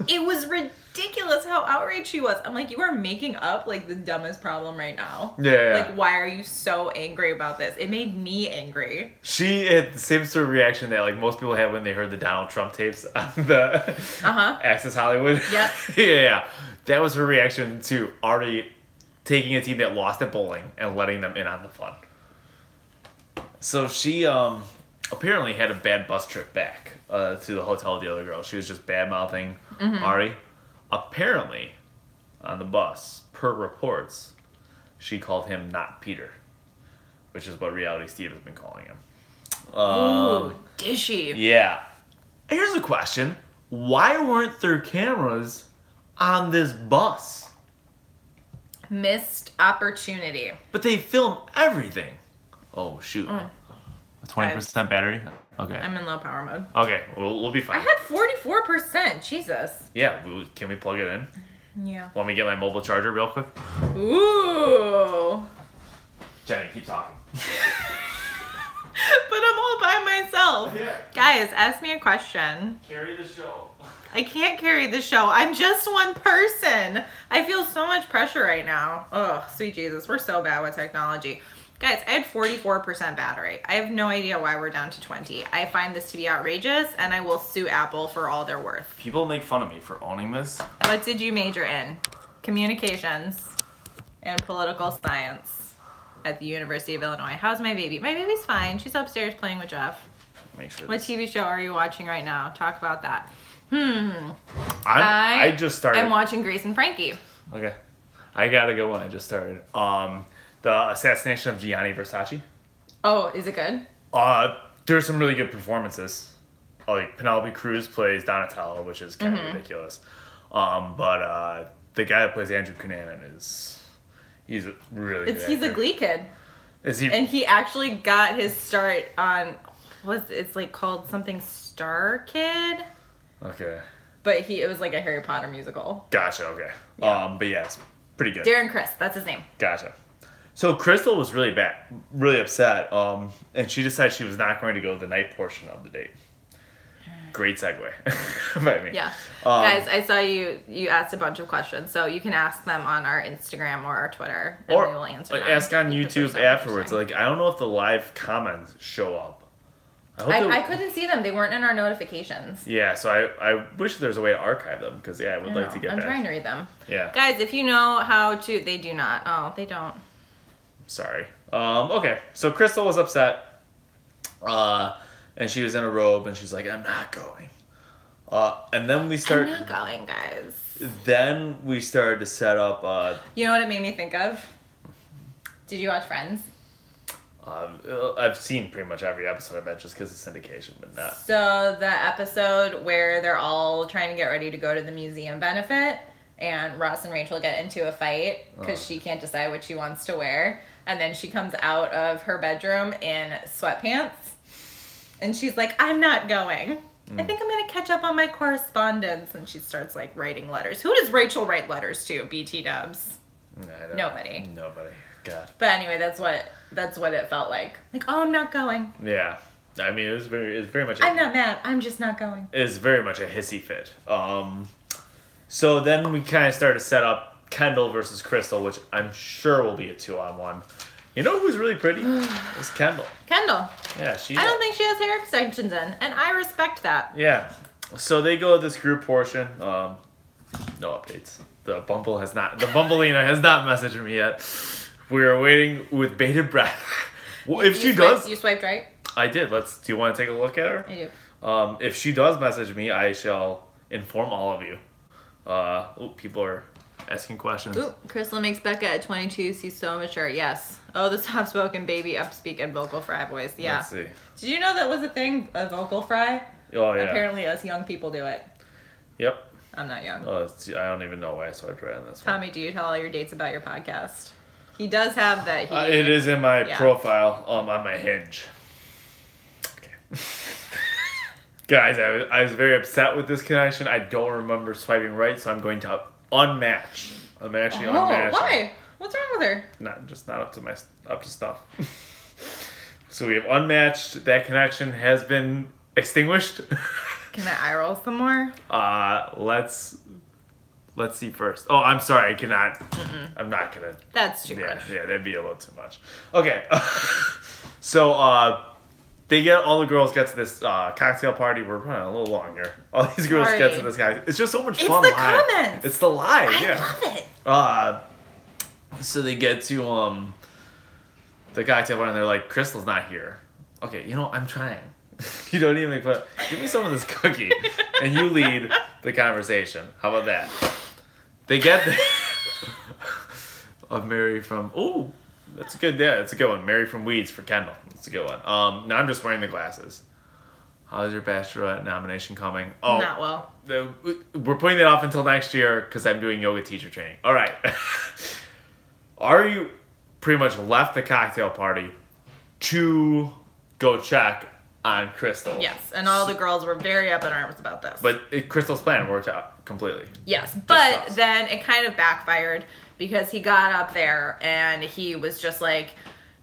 S1: It was ridiculous how outraged she was. I'm like, you are making up like the dumbest problem right now.
S2: Yeah.
S1: Like, why are you so angry about this? It made me angry.
S2: She had the same sort of reaction that like most people had when they heard the Donald Trump tapes on the Access Hollywood.
S1: Yep.
S2: Yeah. That was her reaction to Arie taking a team that lost at bowling and letting them in on the fun. So she apparently had a bad bus trip back to the hotel with the other girl. She was just bad-mouthing Arie. Apparently, on the bus, per reports, she called him not Peter, which is what Reality Steve has been calling him.
S1: Ooh, did she?
S2: Yeah. Here's a question. Why weren't there cameras on this bus?
S1: Missed opportunity.
S2: But they film everything. Oh, shoot. 20% battery? Okay.
S1: I'm in low power mode.
S2: Okay, we'll be fine.
S1: I had 44%. Jesus.
S2: Yeah, can we plug it in?
S1: Yeah.
S2: Want me to get my mobile charger real quick?
S1: Ooh.
S2: Jenny, keep talking.
S1: But I'm all by myself.
S2: Yeah.
S1: Guys, ask me a question.
S2: Carry the show.
S1: I can't carry the show. I'm just one person. I feel so much pressure right now. Oh, sweet Jesus. We're so bad with technology. Guys, I had 44% battery. I have no idea why we're down to 20. I find this to be outrageous, and I will sue Apple for all they're worth.
S2: People make fun of me for owning this.
S1: What did you major in? Communications and political science at the University of Illinois. How's my baby? My baby's fine. She's upstairs playing with Jeff.
S2: Make sure
S1: What TV show are you watching right now? Talk about that.
S2: I just started.
S1: I'm watching Grace and Frankie.
S2: Okay. I gotta go when I just started. The assassination of Gianni Versace.
S1: Oh, is it good?
S2: There's some really good performances. Like Penelope Cruz plays Donatello, which is kind of ridiculous. But the guy that plays Andrew Cunanan he's really good.
S1: He's a Glee kid.
S2: Is he?
S1: And he actually got his start on it's like called something Star Kid.
S2: Okay.
S1: But it was like a Harry Potter musical.
S2: Gotcha. Okay.
S1: Yeah.
S2: But yeah, it's pretty good.
S1: Darren Criss, that's his name.
S2: Gotcha. So Crystal was really upset, and she decided she was not going to go to the night portion of the date. Great segue by me.
S1: Yeah. Guys, I saw you asked a bunch of questions, so you can ask them on our Instagram or our Twitter, and we will answer them.
S2: Ask on YouTube afterwards. Like, I don't know if the live comments show up.
S1: I couldn't see them. They weren't in our notifications.
S2: Yeah, so I wish there's a way to archive them, because, I would like to get
S1: I'm
S2: that.
S1: trying to read them.
S2: Yeah.
S1: Guys, if you know how to... They do not. Oh, they don't.
S2: Sorry. Okay, so Crystal was upset, and she was in a robe, and she's like, I'm not going. And then we started...
S1: I'm not going, guys.
S2: Then we started to set up...
S1: you know what it made me think of? Did you watch Friends?
S2: I've seen pretty much every episode of that just because it's syndication, but not.
S1: So the episode where they're all trying to get ready to go to the museum benefit, and Ross and Rachel get into a fight because she can't decide what she wants to wear, and then she comes out of her bedroom in sweatpants, and she's like, I'm not going. I think I'm going to catch up on my correspondence, and she starts like writing letters. Who does Rachel write letters to? BT Dubs? Nobody.
S2: God.
S1: But anyway, that's what it felt like. Like, oh, I'm not going.
S2: Yeah. I mean, it was very much...
S1: I'm not mad. I'm just not going.
S2: It was very much a hissy fit. So then we kind of started to set up Kendall versus Crystal, which I'm sure will be a 2-on-1. You know who's really pretty? It's Kendall.
S1: Kendall.
S2: Yeah,
S1: I don't think she has hair extensions in, and I respect that.
S2: Yeah. So they go to this group portion. No updates. The Bumbleina has not messaged me yet. We are waiting with bated breath. Well, if she does...
S1: You swiped right?
S2: I did. Do you want to take a look at her?
S1: I do.
S2: If she does message me, I shall inform all of you. People are asking questions.
S1: Ooh, Crystal makes Becca at 22 seem so mature. Yes. Oh, the soft-spoken baby, upspeak, and vocal fry voice. Yeah.
S2: Let's see.
S1: Did you know that was a thing, a vocal fry?
S2: Oh, yeah.
S1: Apparently us young people do it.
S2: Yep.
S1: I'm not young.
S2: I don't even know why I swiped right on this one.
S1: Tommy, do you tell all your dates about your podcast? He does have that.
S2: It is in my profile on my Hinge. Okay. Guys, I was very upset with this connection. I don't remember swiping right, so I'm going to unmatch. I'm actually unmatching.
S1: Why? What's wrong with her?
S2: Not up to stuff. So we have unmatched. That connection has been extinguished.
S1: Can I eye roll some more?
S2: Let's see first. Oh, I'm sorry. I cannot. I'm not gonna.
S1: That's too much.
S2: Yeah, that'd be a little too much. Okay. So all the girls get to this cocktail party. We're running a little long here. All these girls get to this guy. It's just so much fun.
S1: It's the comments.
S2: It's the live.
S1: I love it.
S2: So they get to the cocktail party and they're like, Crystal's not here. Okay, I'm trying. You don't even make fun. Give me some of this cookie, and you lead the conversation. How about that? They get of Mary from. Oh, that's a good. Yeah, that's a good one. Mary from Weeds for Kendall. That's a good one. Now I'm just wearing the glasses. How's your Bachelorette nomination coming? Oh,
S1: not well.
S2: We're putting it off until next year because I'm doing yoga teacher training. All right. Arie pretty much left the cocktail party to go check on Crystal.
S1: Yes, and all the girls were very up in arms about this.
S2: But Crystal's plan worked out completely.
S1: Yes, but then it kind of backfired because he got up there and he was just like,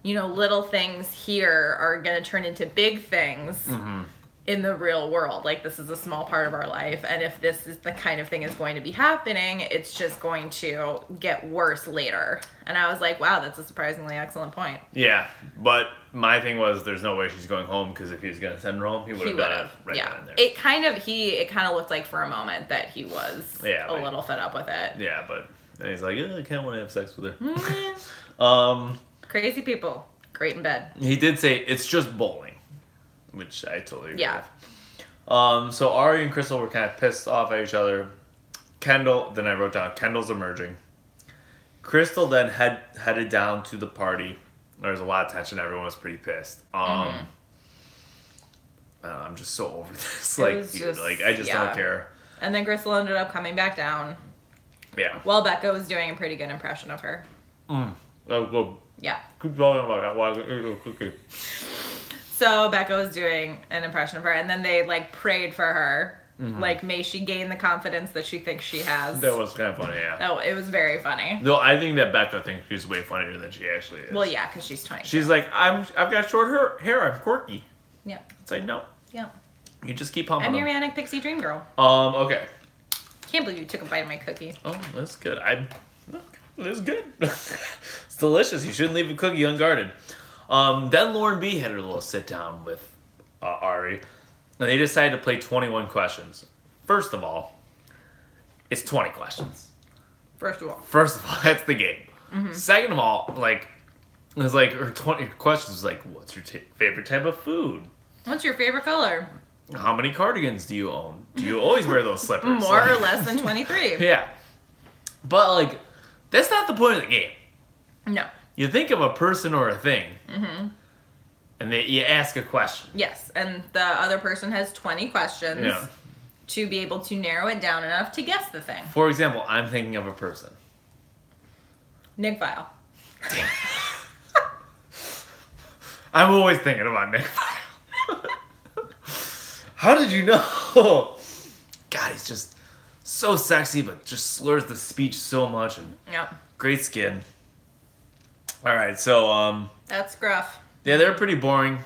S1: little things here are going to turn into big things in the real world. Like, this is a small part of our life, and if this is the kind of thing is going to be happening, it's just going to get worse later. And I was like, wow, that's a surprisingly excellent point.
S2: Yeah, but my thing was there's no way she's going home because if he was going to send her home, he would have done it right then and there. It kind
S1: of looked like for a moment that he was a little fed up with it.
S2: Yeah, but then he's like, I can't want to have sex with her.
S1: Crazy people. Great in bed.
S2: He did say it's just bowling, which I totally agree with. So Arie and Crystal were kind of pissed off at each other. Then I wrote down, Kendall's emerging. Crystal then headed down to the party. There was a lot of tension. Everyone was pretty pissed. I'm just so over this. I just don't care.
S1: And then Crystal ended up coming back down.
S2: Yeah.
S1: Well, Becca was doing a pretty good impression of her.
S2: Well,
S1: yeah.
S2: Keep talking about that while I eat a cookie.
S1: So Becca was doing an impression of her, and then they prayed for her. May she gain the confidence that she thinks she has.
S2: That was kind of funny, yeah.
S1: Oh, it was very funny.
S2: No, I think that Becca thinks she's way funnier than she actually is.
S1: Well, yeah, because she's 20.
S2: She's like, I've got short hair. I'm quirky.
S1: Yeah.
S2: It's like, no.
S1: Yeah.
S2: You just keep pumping
S1: I'm your manic pixie dream girl.
S2: Okay.
S1: Can't believe you took a bite of my cookie.
S2: Oh, that's good. That's good. It's delicious. You shouldn't leave a cookie unguarded. Then Lauren B had her little sit down with Arie. And they decided to play 21 questions. First of all, it's 20 questions.
S1: First of all,
S2: that's the game. Second of all, it was her 20 questions was like, what's your favorite type of food?
S1: What's your favorite color?
S2: How many cardigans do you own? Do you always wear those slippers?
S1: More or less than 23.
S2: Yeah. But, that's not the point of the game.
S1: No.
S2: You think of a person or a thing. And you ask a question.
S1: Yes, and the other person has 20 questions to be able to narrow it down enough to guess the thing.
S2: For example, I'm thinking of a person.
S1: Nick Vile.
S2: I'm always thinking about Nick Vile. How did you know? God, he's just so sexy, but just slurs the speech so much. And great skin. All right, so...
S1: That's gruff.
S2: Yeah, they're pretty boring.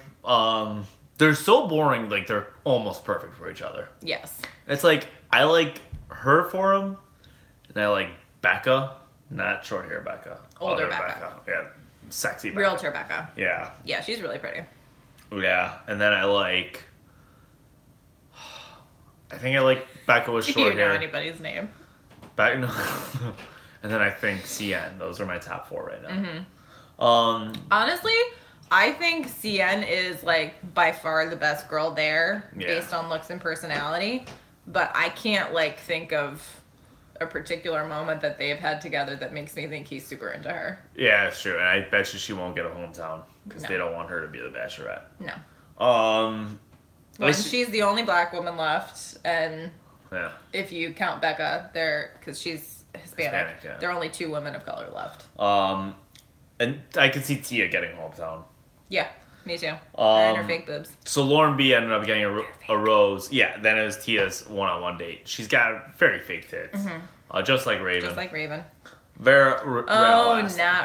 S2: They're so boring, they're almost perfect for each other.
S1: Yes.
S2: It's I like her for him, and I like Becca, not short hair Becca.
S1: Older Becca.
S2: Yeah, sexy Becca.
S1: Realtor Becca.
S2: Yeah.
S1: Yeah, she's really pretty.
S2: Yeah, and then I like Becca with short hair.
S1: Do you know anybody's name?
S2: Becca, no. And then I think CN. Those are my top 4 right now.
S1: Honestly, I think CN is like by far the best girl there
S2: Yeah.
S1: based on looks and personality. But I can't like think of a particular moment that they've had together that makes me think he's super into her.
S2: Yeah, it's true. And I bet you she won't get a hometown because
S1: No.
S2: they don't want her to be the Bachelorette.
S1: No.
S2: When
S1: She's the only black woman left, and
S2: yeah.
S1: if you count Becca, because she's Hispanic,
S2: yeah.
S1: there are only 2 women of color left.
S2: And I can see Tia getting hometown.
S1: Yeah, me too. And her fake boobs.
S2: So Lauren B ended up getting a rose. Yeah, then it was Tia's one-on-one date. She's got very fake tits. Mm-hmm. Just like Raven.
S1: Just like Raven.
S2: Not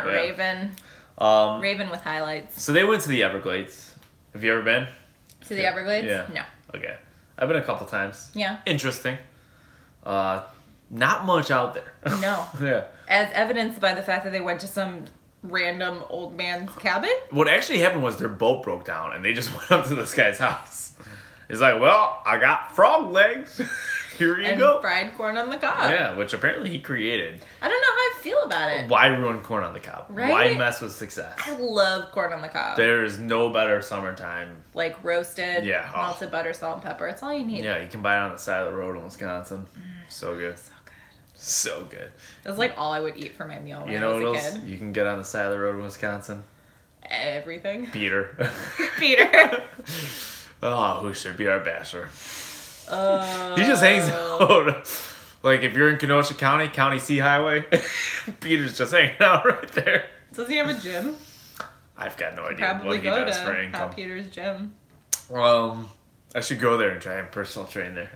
S1: Raven. Raven with highlights.
S2: So they went to the Everglades. Have you ever been?
S1: To the Everglades?
S2: Yeah.
S1: No.
S2: Okay. I've been a couple times.
S1: Yeah.
S2: Interesting. Not much out there.
S1: No.
S2: Yeah.
S1: As evidenced by the fact that they went to some random old man's cabin?
S2: What actually happened was their boat broke down and they just went up to this guy's house. He's like, well, I got frog legs. Here you go.
S1: And fried corn on the cob.
S2: Yeah, which apparently he created.
S1: I don't know how I feel about it.
S2: Why ruin corn on the cob?
S1: Right?
S2: Why mess with success?
S1: I love corn on the cob.
S2: There is no better summertime.
S1: Like roasted,
S2: Yeah.
S1: melted butter, salt, and pepper. It's all you need.
S2: Yeah, you can buy it on the side of the road in Wisconsin. So good.
S1: So good.
S2: So good.
S1: That's like all I would eat for my meal when
S2: You know
S1: I
S2: what
S1: was a
S2: else
S1: kid.
S2: you can get on the side of the road in Wisconsin?
S1: Everything.
S2: Peter.
S1: Peter.
S2: Oh, who should be our bachelor? He just hangs out. Like, if you're in Kenosha County, County C Highway, Peter's just hanging out right there.
S1: Does he have a gym?
S2: I've got no idea
S1: Probably
S2: what he
S1: go
S2: does
S1: to
S2: for income.
S1: Pat Peter's gym.
S2: I should go there and try and personal train there.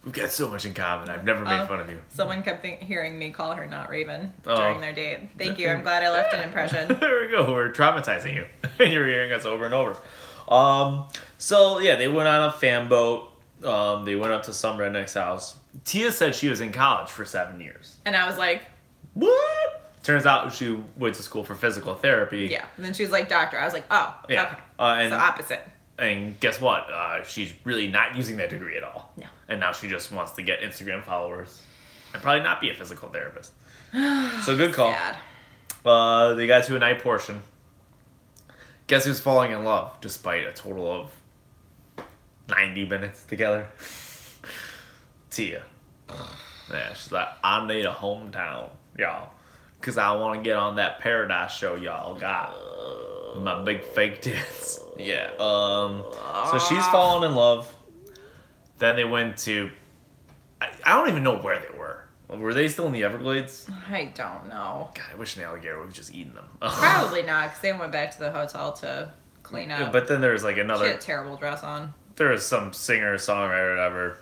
S2: We've got so much in common. I've never made fun of you.
S1: Someone kept hearing me call her not Raven
S2: Oh.
S1: during their date. Thank you. I'm glad I left an impression.
S2: There we go. We're traumatizing you. And you're hearing us over and over. So, yeah, they went on a fan boat. They went up to some redneck's house. Tia said she was in college for 7 years.
S1: And I was like,
S2: What? Turns out she went to school for physical therapy.
S1: yeah. And then she was like, doctor. I was like, oh,
S2: Yeah.
S1: okay.
S2: And
S1: So opposite.
S2: And guess what? She's really not using that degree at all.
S1: No.
S2: And now she just wants to get Instagram followers and probably not be a physical therapist. So good call.
S1: Sad.
S2: They got to a night portion. Guess who's falling in love despite a total of 90 minutes together? Tia. Yeah, she's like, I need a hometown, y'all. Because I want to get on that Paradise show y'all got. My big fake tits. Yeah. So she's fallen in love. Then they went to... I don't even know where they were. Were they still in the Everglades?
S1: I don't know.
S2: God, I wish an alligator would have just eaten them.
S1: Probably not, because they went back to the hotel to clean up.
S2: But then there was like
S1: She
S2: another...
S1: had a terrible dress on.
S2: There was some singer, songwriter, whatever.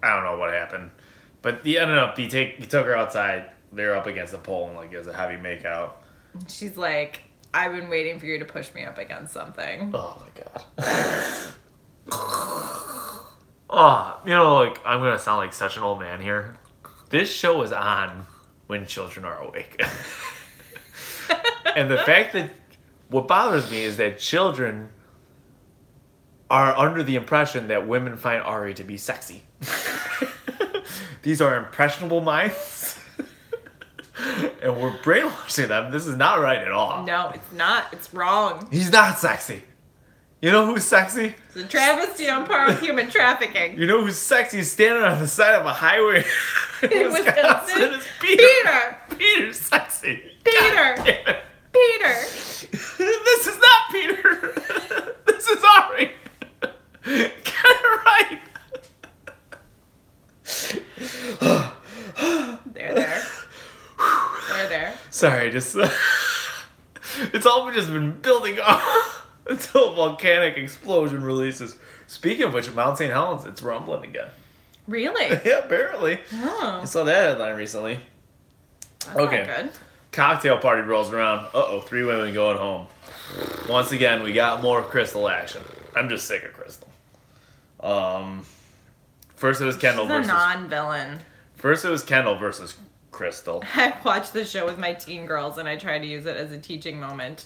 S2: I don't know what happened. But he ended up... He took her outside. They were up against a pole and like it was a heavy makeout.
S1: She's like, I've been waiting for you to push me up against something.
S2: Oh my god. Oh, you know, like, I'm gonna sound like such an old man here. This show is on when children are awake. And the fact that what bothers me is that children are under the impression that women find Arie to be sexy. These are impressionable minds. And we're brainwashing them. This is not right at all.
S1: No, it's not. It's wrong.
S2: He's not sexy. You know who's sexy?
S1: It's a travesty on par with human trafficking.
S2: You know who's sexy standing on the side of a highway in Wisconsin? Is
S1: Peter.
S2: Peter's sexy.
S1: Peter. Peter.
S2: This is not Peter. This is Arie. Get it right.
S1: They're there. They're there.
S2: Sorry, just it's all just been building up until a volcanic explosion releases. Speaking of which, Mount St. Helens, it's rumbling again.
S1: Really?
S2: Yeah, apparently.
S1: Oh.
S2: I saw that headline recently.
S1: That's
S2: Okay.
S1: not good.
S2: Cocktail party rolls around. 3 women going home. Once again, we got more Crystal action. I'm just sick of Crystal. First it was Kendall
S1: She's a
S2: versus
S1: non-villain.
S2: First it was Kendall versus Crystal.
S1: I watched the show with my teen girls and I try to use it as a teaching moment.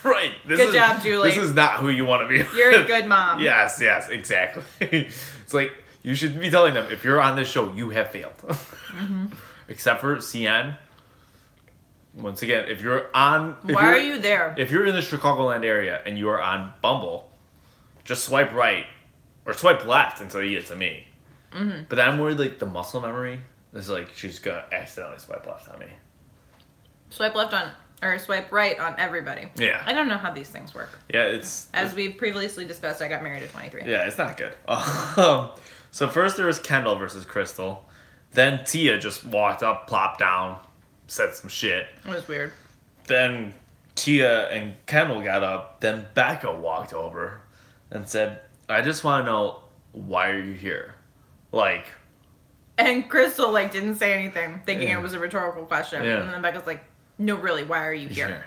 S2: Right.
S1: Good job, Julie.
S2: This is not who you want to be.
S1: You're a good mom.
S2: Yes, exactly. It's like you should be telling them, if you're on this show, you have failed. Mm-hmm. Except for CN. Once again, if
S1: Why are you there?
S2: If you're in the Chicagoland area and you are on Bumble, just swipe right or swipe left until you get to me.
S1: Mm-hmm.
S2: But I'm worried like the muscle memory is like she's gonna accidentally swipe left on me.
S1: Swipe left on or swipe right on everybody.
S2: Yeah.
S1: I don't know how these things work.
S2: Yeah,
S1: as we previously discussed. I got married at 23.
S2: Yeah, it's not good. So first there was Kendall versus Crystal, then Tia just walked up, plopped down, said some shit.
S1: It was weird.
S2: Then Tia and Kendall got up. Then Becca walked over and said, "I just want to know, why are you here?" Like,
S1: and Crystal like didn't say anything, thinking
S2: Yeah.
S1: it was a rhetorical question.
S2: Yeah.
S1: And then Becca's like, "No, really, why are you here?"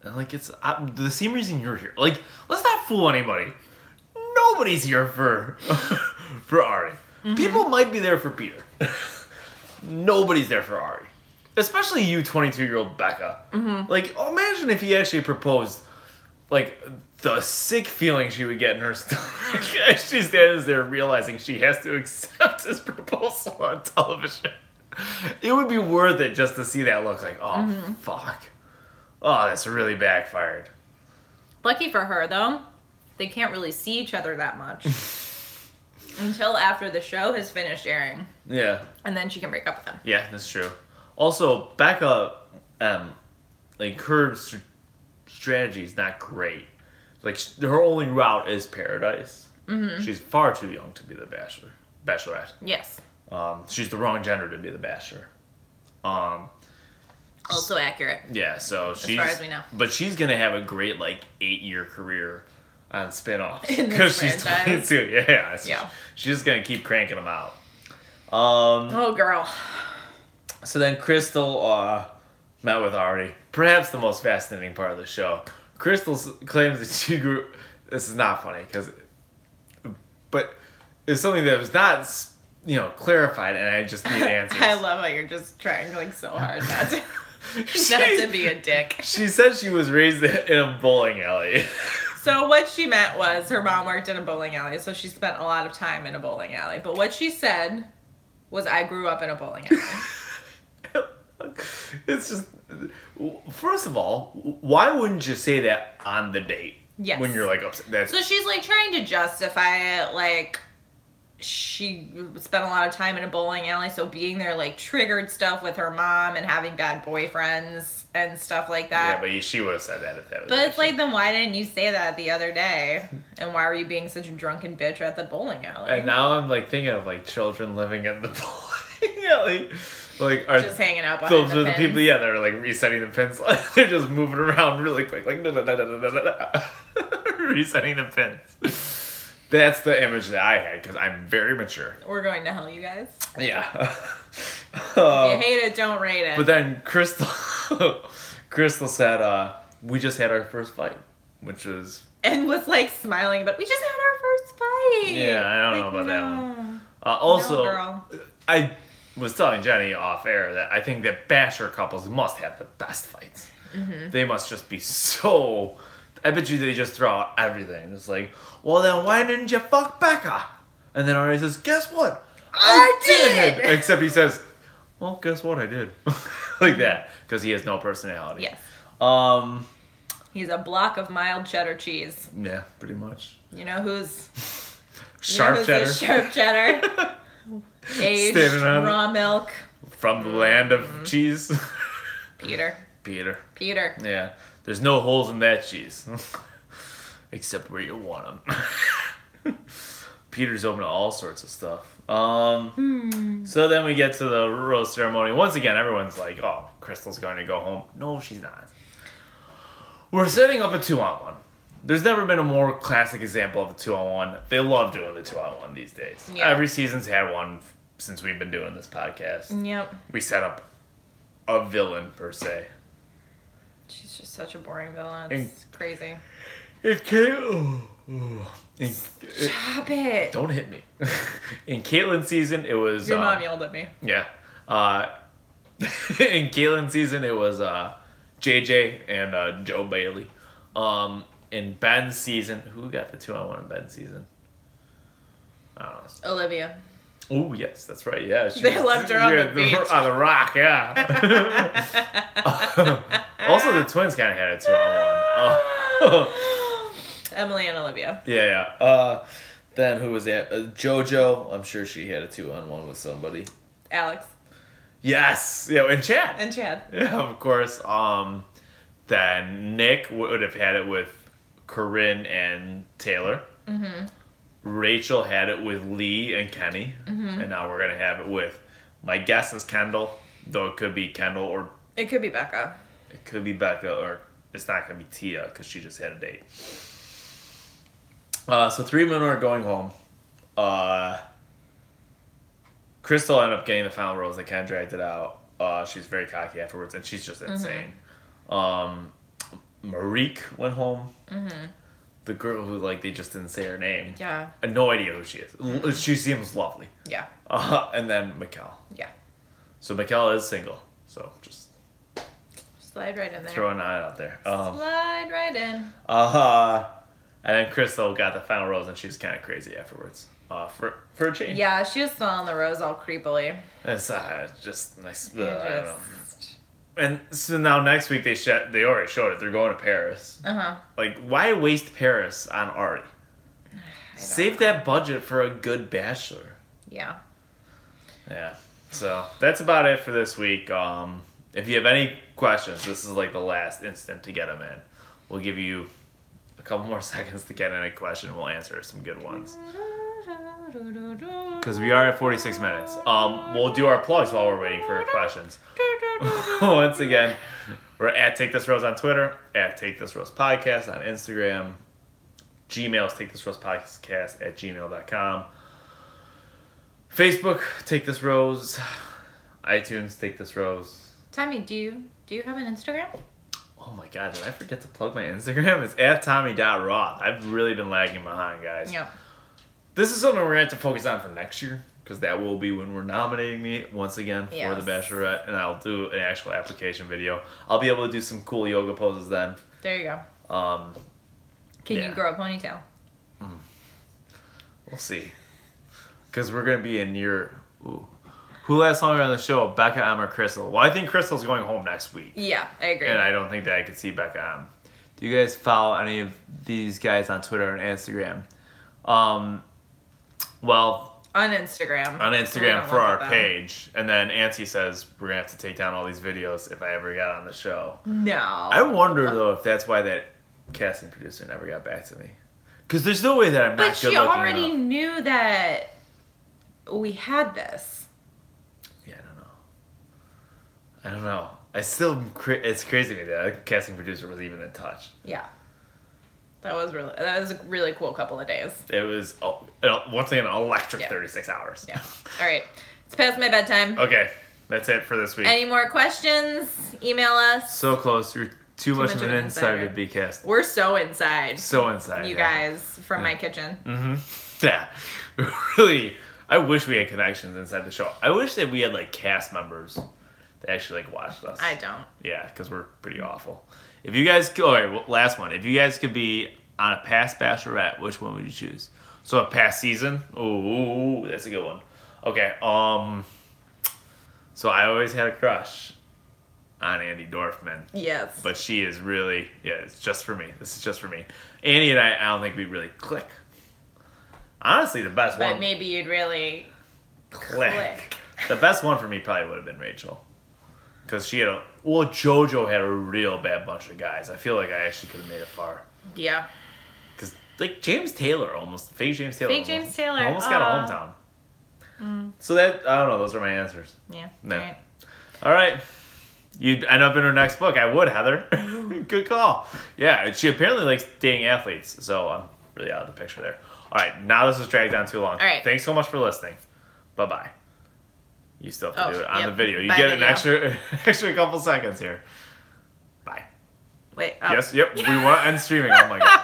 S2: And like, it's the same reason you're here. Like, let's not fool anybody. Nobody's here for for Ari.
S1: Mm-hmm.
S2: People might be there for Peter. Nobody's there for Ari. Especially you, 22-year-old Becca.
S1: Mm-hmm.
S2: Like, imagine if he actually proposed, like, the sick feeling she would get in her stomach as she stands there realizing she has to accept his proposal on television. It would be worth it just to see that look like, oh, fuck. Oh, that's really backfired.
S1: Lucky for her, though, they can't really see each other that much until after the show has finished airing.
S2: Yeah.
S1: And then she can break up with him.
S2: Yeah, that's true. Also, Becca, like, her strategy is not great. Like, her only route is Paradise.
S1: Mm-hmm.
S2: She's far too young to be the Bachelorette.
S1: Yes.
S2: She's the wrong gender to be the Bachelor.
S1: Also accurate.
S2: Yeah, so
S1: As far as we know.
S2: But she's gonna have a great 8-year career on spin-offs
S1: In this
S2: because she's
S1: franchise.
S2: 22. Yeah,
S1: Yeah.
S2: She's just gonna keep cranking them out.
S1: Oh, girl.
S2: So then Crystal met with Arie. Perhaps the most fascinating part of the show. Crystal claims that she grew. This is not funny but it's something that was not, clarified, and I just need answers.
S1: I love how you're just trying so hard not to, not to be a dick.
S2: She said she was raised in a bowling alley.
S1: So what she meant was her mom worked in a bowling alley, so she spent a lot of time in a bowling alley. But what she said was, I grew up in a bowling alley.
S2: It's just, first of all, why wouldn't you say that on the date?
S1: Yes.
S2: When you're upset.
S1: So she's trying to justify it, she spent a lot of time in a bowling alley, so being there triggered stuff with her mom and having bad boyfriends and stuff like that.
S2: Yeah, but she would have said that if that was.
S1: But it's then why didn't you say that the other day? And why were you being such a drunken bitch at the bowling alley?
S2: And now I'm thinking of children living in the bowling alley. Are
S1: just hanging out behind
S2: those
S1: the
S2: are the
S1: pins.
S2: people, yeah, they're resetting the pins. They're just moving around really quick, resetting the pins. That's the image that I had because I'm very mature.
S1: We're going to hell, you guys.
S2: Yeah.
S1: If you hate it, don't rate it.
S2: But then Crystal said, we just had our first fight, which was...
S1: And was smiling, but we just had our first fight.
S2: Yeah, I don't know about that one. Also,
S1: no, girl.
S2: I was telling Jenny off air that I think that Bachelor couples must have the best fights.
S1: Mm-hmm.
S2: They must just be so... I bet you they just throw out everything. It's well then why didn't you fuck Becca? And then Arie says, guess what?
S1: I did!
S2: Except he says, well, guess what? I did. That. Because he has no personality.
S1: Yes. He's a block of mild cheddar cheese.
S2: Yeah, pretty much.
S1: You know who's...
S2: Sharp cheddar.
S1: Sharp cheddar. Aged raw milk.
S2: From the land of cheese.
S1: Peter.
S2: Yeah. There's no holes in that cheese. Except where you want them. Peter's open to all sorts of stuff. So then we get to the rose ceremony. Once again, everyone's oh, Crystal's going to go home. No, she's not. We're setting up a 2-on-1. There's never been a more classic example of a 2-on-1. They love doing the 2-on-1 these days.
S1: Yeah.
S2: Every season's had one since we've been doing this podcast.
S1: Yep.
S2: We set up a villain, per se.
S1: She's just such a boring villain. It's crazy.
S2: It can't...
S1: Stop it.
S2: Don't hit me. In Caitlin's season, it was...
S1: Your mom yelled at me.
S2: Yeah. In Caitlin's season, it was JJ and Joe Bailey. In Ben's season... Who got the 2-on-1 in Ben's season? I don't know.
S1: Olivia.
S2: Oh, yes, that's right. Yeah.
S1: They left her on the beach.
S2: On the rock, yeah. Also, the twins kind of had a 2-on-1.
S1: Emily and Olivia.
S2: Yeah. Then who was that? JoJo. I'm sure she had a 2-on-1 with somebody.
S1: Alex.
S2: Yes. Yeah, and Chad.
S1: And Chad.
S2: Yeah, of course. Then Nick would have had it with Corinne and Taylor. Mm-hmm. Rachel had it with Lee and Kenny. Mm-hmm. And now we're going to have it with, my guess is Kendall, though it could be Kendall or...
S1: It could be Becca.
S2: It could be Becca, or it's not going to be Tia because she just had a date. So 3 men are going home. Crystal ended up getting the final rose. They kind of dragged it out. She's very cocky afterwards, and she's just insane. Marique went home. Mm-hmm. The girl who, like, they just didn't say her name.
S1: Yeah.
S2: I had no idea who she is. Mm-hmm. She seems lovely.
S1: Yeah.
S2: And then Mikkel.
S1: Yeah.
S2: So Mikkel is single. So just...
S1: Slide right in there.
S2: Throwing that out there.
S1: Slide right in.
S2: And then Crystal got the final rose, and she was kind of crazy afterwards. For a change.
S1: Yeah, she was smelling the rose all creepily.
S2: It's just nice. I don't know. And so now next week they already showed it. They're going to Paris. Like, why waste Paris on Ari? Save that budget for a good Bachelor.
S1: Yeah.
S2: Yeah. So that's about it for this week. If you have any questions, this is like the last instant to get them in. We'll give you a couple more seconds to get in a question. We'll answer some good ones. Because we are at 46 minutes. We'll do our plugs while we're waiting for questions. Once again, we're at Take This Rose on Twitter, at Take This Rose Podcast on Instagram. Gmail is Take This Rose Podcast at gmail.com. Facebook, Take This Rose. iTunes, Take This Rose.
S1: Tommy, do you have an Instagram?
S2: Oh my god, did I forget to plug my Instagram? It's at Tommy.Roth. I've really been lagging behind, guys.
S1: Yeah.
S2: This is something we're going to have to focus on for next year, because that will be when we're nominating me once again for the Bachelorette, and I'll do an actual application video. I'll be able to do some cool yoga poses then.
S1: There you go. Can you grow a ponytail?
S2: We'll see. Because we're going to be in near... Ooh. Who last longer on the show, Becca M or Crystal? Well, I think Crystal's going home next week.
S1: Yeah, I agree.
S2: And I don't think that I could see Becca M. Do you guys follow any of these guys on Twitter and Instagram? Well,
S1: on Instagram
S2: for our page, and then Auntie says we're gonna have to take down all these videos if I ever got on the show.
S1: No.
S2: I wonder though if that's why that casting producer never got back to me, because there's no way that I'm not good looking enough.
S1: But she already knew that we had this.
S2: Yeah, I don't know. It's crazy to me that a casting producer was even in touch.
S1: Yeah. That was a really cool couple of days.
S2: It was, once again, an electric 36 hours.
S1: Yeah. All right. It's past my bedtime.
S2: Okay. That's it for this week.
S1: Any more questions? Email us.
S2: So close. You're too much of an insider to be cast.
S1: We're so inside.
S2: So inside.
S1: You guys from my kitchen.
S2: Mm-hmm. Yeah. Really, I wish we had connections inside the show. I wish that we had, like, cast members that actually, like, watched us.
S1: I don't.
S2: Yeah, because we're pretty awful. If you guys, last one. If you guys could be on a past Bachelorette, which one would you choose? So a past season? Ooh, that's a good one. Okay, so I always had a crush on Andy Dorfman.
S1: Yes.
S2: But she is really, it's just for me. This is just for me. Andy and I don't think we really click. Honestly, the best one.
S1: But maybe you'd really click.
S2: The best one for me probably would have been Rachel. Because she had JoJo had a real bad bunch of guys. I feel like I actually could have made it far.
S1: Yeah.
S2: Because, like, fake James Taylor almost got a hometown. So that, I don't know, those are my answers.
S1: Yeah.
S2: No. All right. You'd end up in her next book. I would, Heather. Good call. Yeah, she apparently likes dating athletes, so I'm really out of the picture there. All right, now this has dragged on too long.
S1: All right.
S2: Thanks so much for listening. Bye-bye. You still have to do it on the video. You
S1: Bye,
S2: get
S1: video.
S2: an extra couple seconds here. Bye.
S1: Wait.
S2: Yes, yep. We want to end streaming. Oh my god.